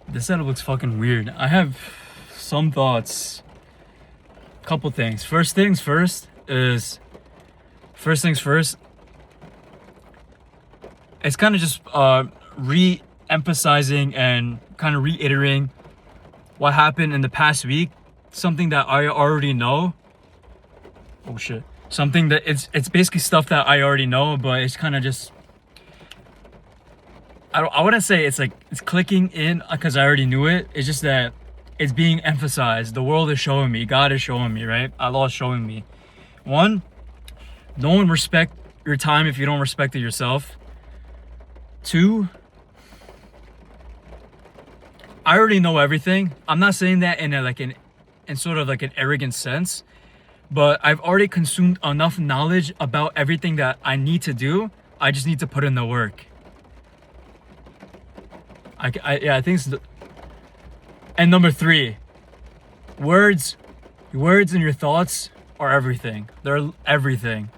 This setup looks fucking weird. I have some thoughts. Couple things. First things first. It's kind of just re-emphasizing and kind of reiterating what happened in the past week. Something that I already know. Oh shit. Something that it's basically stuff that I already know, but it's kind of just. I wouldn't say it's like it's clicking in because I already knew it. It's just that it's being emphasized. The world is showing me. God is showing me, right? Allah is showing me. One, don't respect your time if you don't respect it yourself. Two, I already know everything. I'm not saying that in sort of like an arrogant sense, but I've already consumed enough knowledge about everything that I need to do. I just need to put in the work. I think it's and number three, words and your thoughts are everything. They're everything,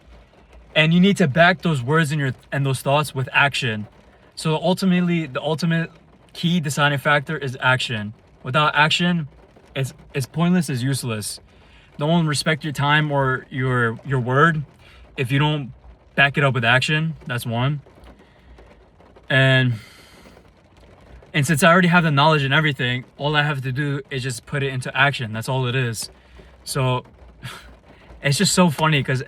and you need to back those words and those thoughts with action. So ultimately, the ultimate key deciding factor is action. Without action, it's pointless, it's useless. Don't respect your time or your word if you don't back it up with action. That's one. And since I already have the knowledge and everything, all I have to do is just put it into action. That's all it is. So it's just so funny because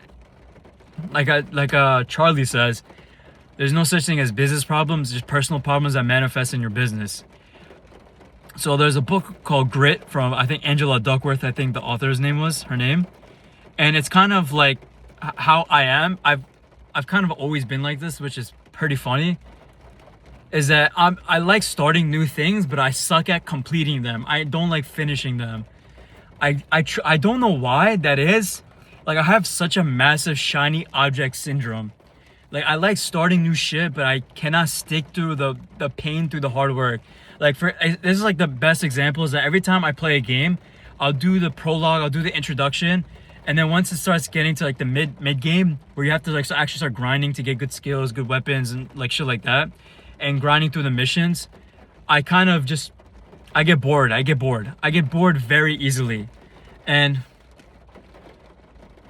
like Charlie says, there's no such thing as business problems, just personal problems that manifest in your business. So there's a book called Grit from, I think, Angela Duckworth, I think the author's name was, her name. And it's kind of like how I am. I've kind of always been like this, which is pretty funny. Is that I like starting new things, but I suck at completing them. I don't like finishing them. I don't know why that is. Like I have such a massive shiny object syndrome. Like I like starting new shit, but I cannot stick through the pain through the hard work. Like this is like the best example is that every time I play a game, I'll do the prologue, I'll do the introduction, and then once it starts getting to like the mid game where you have to like actually start grinding to get good skills, good weapons, and like shit like that, and grinding through the missions, I kind of just I get bored very easily. And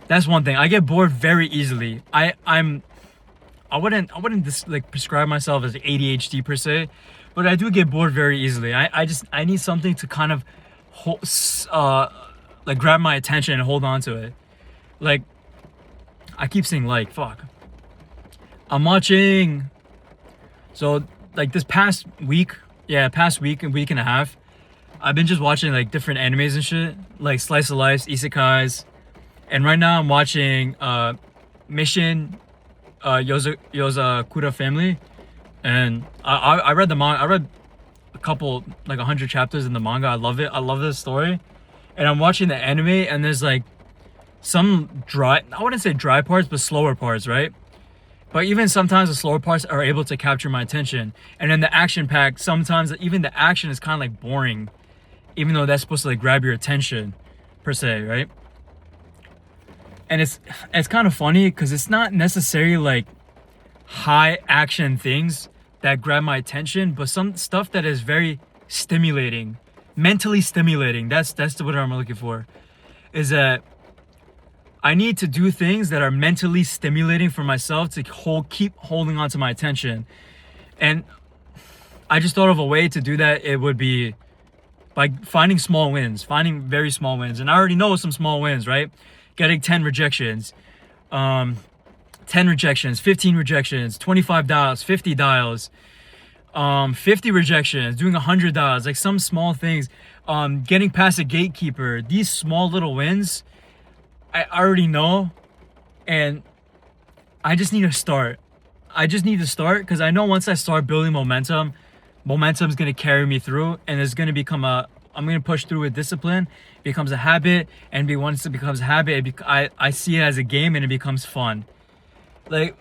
that's one thing. I get bored very easily. I wouldn't like prescribe myself as ADHD per se, but I do get bored very easily. I need something to kind of like grab my attention and hold on to it. Like I keep saying like fuck. I'm watching. So like this past week and week and a half, I've been just watching like different animes and shit, like slice of life, isekais, and right now I'm watching Mission Yozakura Family, and I read the manga. I read a couple like 100 chapters in the manga. I love it. I love this story, and I'm watching the anime, and there's like some I wouldn't say dry parts, but slower parts, right? But even sometimes the slower parts are able to capture my attention. And then the action pack, sometimes even the action is kind of like boring, even though that's supposed to like grab your attention per se, right? And it's kind of funny because it's not necessarily like high action things that grab my attention, but some stuff that is very stimulating, mentally stimulating. That's the word I'm looking for. Is that I need to do things that are mentally stimulating for myself to keep holding on to my attention. And I just thought of a way to do that. It would be by finding small wins, finding very small wins. And I already know some small wins, right? Getting 10 rejections, 10 rejections, 15 rejections, 25 dials, 50 dials, 50 rejections, doing 100 dials, like some small things, getting past a gatekeeper. These small little wins, I already know, and I just need to start. Because I know once I start building momentum is going to carry me through, and it's going to become I'm going to push through with discipline. It becomes a habit, and once it becomes a habit, I see it as a game, and it becomes fun. Like,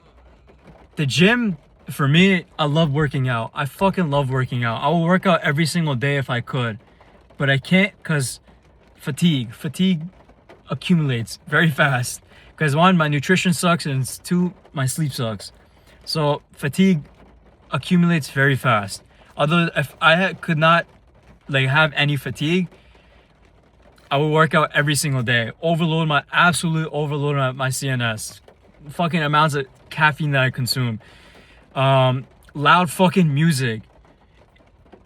the gym, for me, I love working out. I fucking love working out. I will work out every single day if I could, but I can't because fatigue accumulates very fast. Because one, my nutrition sucks, and two, my sleep sucks. So fatigue accumulates very fast. Although if I could not like have any fatigue, I would work out every single day. Absolutely overload my CNS. Fucking amounts of caffeine that I consume. Loud fucking music.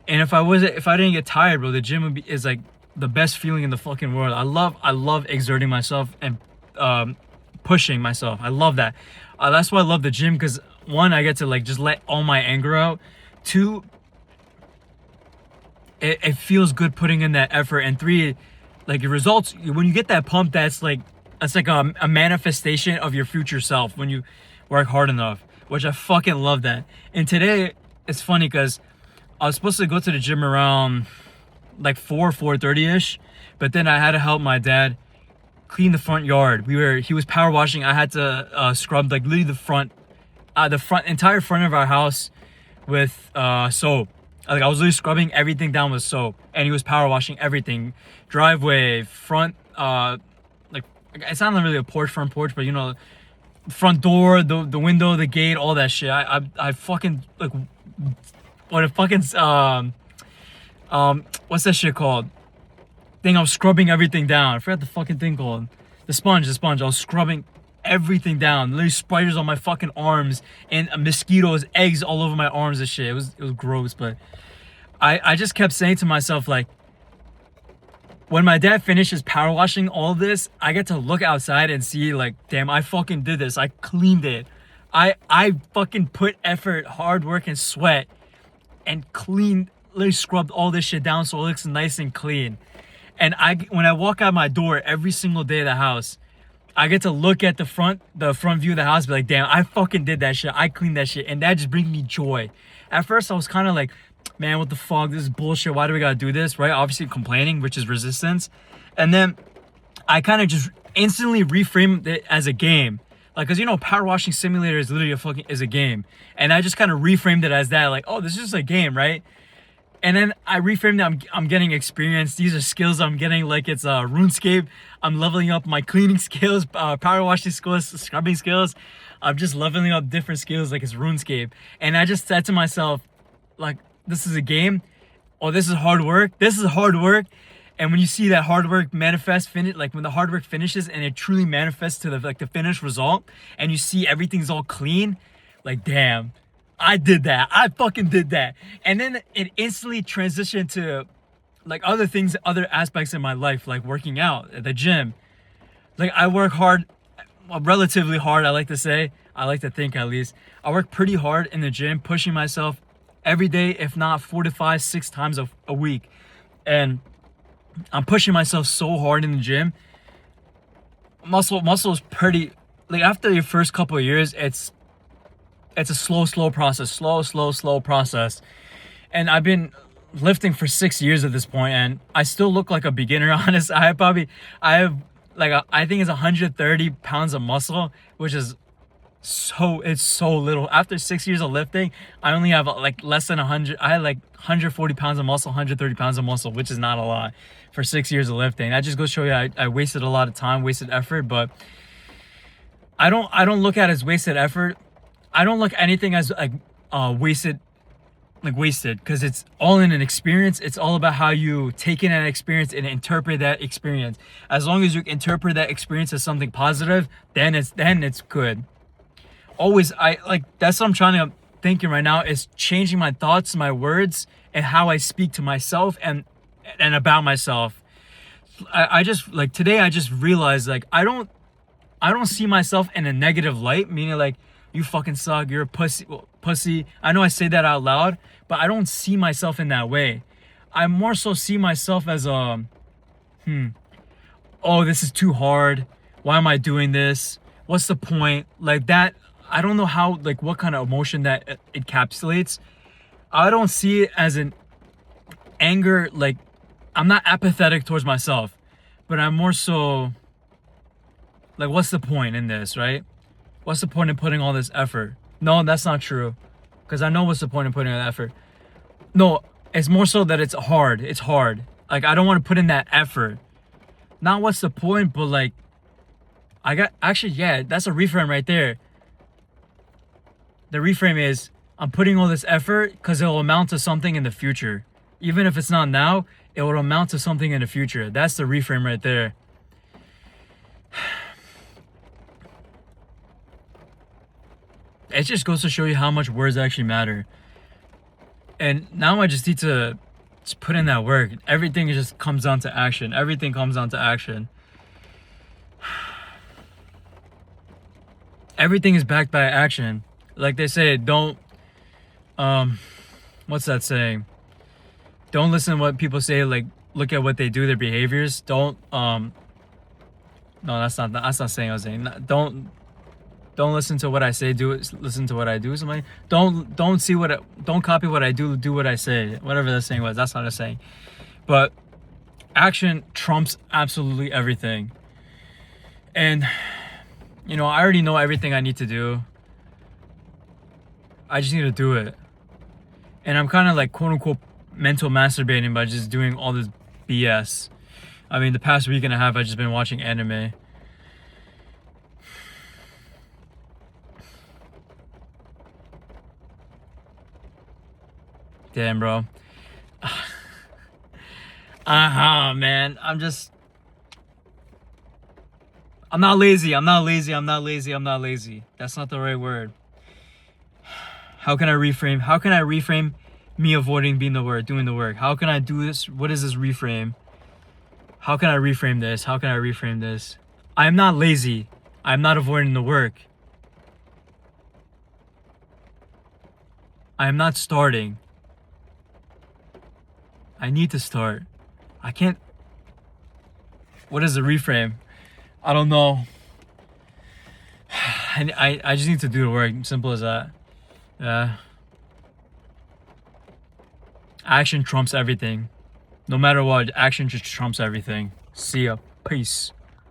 And if I didn't get tired, bro, the gym is like the best feeling in the fucking world. I love exerting myself and pushing myself. I love that. That's why I love the gym, because one, I get to like just let all my anger out. Two, it feels good putting in that effort. And three, like it results when you get that pump. That's like a manifestation of your future self when you work hard enough, which I fucking love that. And today it's funny because I was supposed to go to the gym around like 4:30ish, but then I had to help my dad clean the front yard. He was power washing. I had to scrub like literally the entire front of our house with soap. Like I was literally scrubbing everything down with soap, and he was power washing everything, driveway, front, like it's not really a front porch, but you know, front door, the window, the gate, all that shit. I fucking like what a fucking what's that shit called? Thing I was scrubbing everything down. I forgot the fucking thing called. The sponge. I was scrubbing everything down. Literally spiders on my fucking arms and mosquitoes, eggs all over my arms and shit. It was gross, but I just kept saying to myself, like, when my dad finishes power washing all this, I get to look outside and see, like, damn, I fucking did this. I cleaned it. I fucking put effort, hard work, and sweat and cleaned, literally scrubbed all this shit down so it looks nice and clean. And when I walk out my door every single day of the house, I get to look at the front view of the house, be like, damn, I fucking did that shit. I cleaned that shit. And that just brings me joy. At first, I was kind of like, man, what the fuck? This is bullshit. Why do we gotta do this, right? Obviously complaining, which is resistance. And then I kind of just instantly reframed it as a game. Like, cause you know, Power Washing Simulator is literally is a game. And I just kind of reframed it as that, like, oh, this is just a game, right? And then I reframed it, I'm getting experience. These are skills I'm getting, like it's RuneScape. I'm leveling up my cleaning skills, power washing skills, scrubbing skills. I'm just leveling up different skills like it's RuneScape. And I just said to myself, like, this is a game. Oh, this is hard work. This is hard work. And when you see that hard work manifest, like when the hard work finishes and it truly manifests to the finished result, and you see everything's all clean, like, damn, I did that. I fucking did that. And then it instantly transitioned to like other things, other aspects in my life, like working out at the gym. Like I work hard, well, relatively hard, I like to say. I like to think, at least. I work pretty hard in the gym, pushing myself every day, if not 4 to 5, 6 times a week. And I'm pushing myself so hard in the gym. Muscle is pretty, like after your first couple of years, it's a slow process, slow process. And I've been lifting for 6 years at this point, and I still look like a beginner. Honest, I have like I think it's 130 pounds of muscle, which is it's so little. After 6 years of lifting, I only have like less than 100. I had like 140 pounds of muscle, 130 pounds of muscle, which is not a lot for 6 years of lifting. That just goes to show you I wasted a lot of time, wasted effort. But I don't look at it as wasted effort. I don't look at anything as like wasted, because it's all in an experience. It's all about how you take in an experience and interpret that experience. As long as you interpret that experience as something positive, then it's good. Always, that's what I'm trying to thinking right now, is changing my thoughts, my words, and how I speak to myself and about myself. I just like today I just realized, like, I don't see myself in a negative light, meaning like, you fucking suck, you're a pussy. I know I say that out loud, but I don't see myself in that way. I more so see myself as oh, this is too hard. Why am I doing this? What's the point? Like that, I don't know how, like what kind of emotion that it encapsulates. I don't see it as an anger, like I'm not apathetic towards myself, but I'm more so like, what's the point in this, right? What's the point in putting all this effort? No, that's not true. Because I know what's the point in putting in effort. No, it's more so that it's hard. It's hard. Like, I don't want to put in that effort. Not what's the point, but like, that's a reframe right there. The reframe is, I'm putting all this effort because it'll amount to something in the future. Even if it's not now, it will amount to something in the future. That's the reframe right there. It just goes to show you how much words actually matter. And now I just need to just put in that work. Everything just comes down to action. Everything comes down to action. Everything is backed by action. Like they say, don't what's that saying? Don't listen to what people say, like look at what they do, their behaviors. Don't no, that's not saying I was saying. Don't listen to what I say, listen to what I do. Something. Don't copy what I do what I say. Whatever the saying was, that's not a saying. But action trumps absolutely everything. And you know, I already know everything I need to do. I just need to do it. And I'm kind of like quote unquote mental masturbating by just doing all this BS. I mean, the past week and a half I've just been watching anime. Damn, bro. Man. I'm not lazy. That's not the right word. How can I reframe me avoiding being the word, doing the work? How can I do this? What is this reframe? How can I reframe this? I am not lazy. I'm not avoiding the work. I am not starting. I need to start. I can't. What is the reframe? I don't know. I just need to do the work. Simple as that. Yeah. Action trumps everything. No matter what, action just trumps everything. See ya. Peace.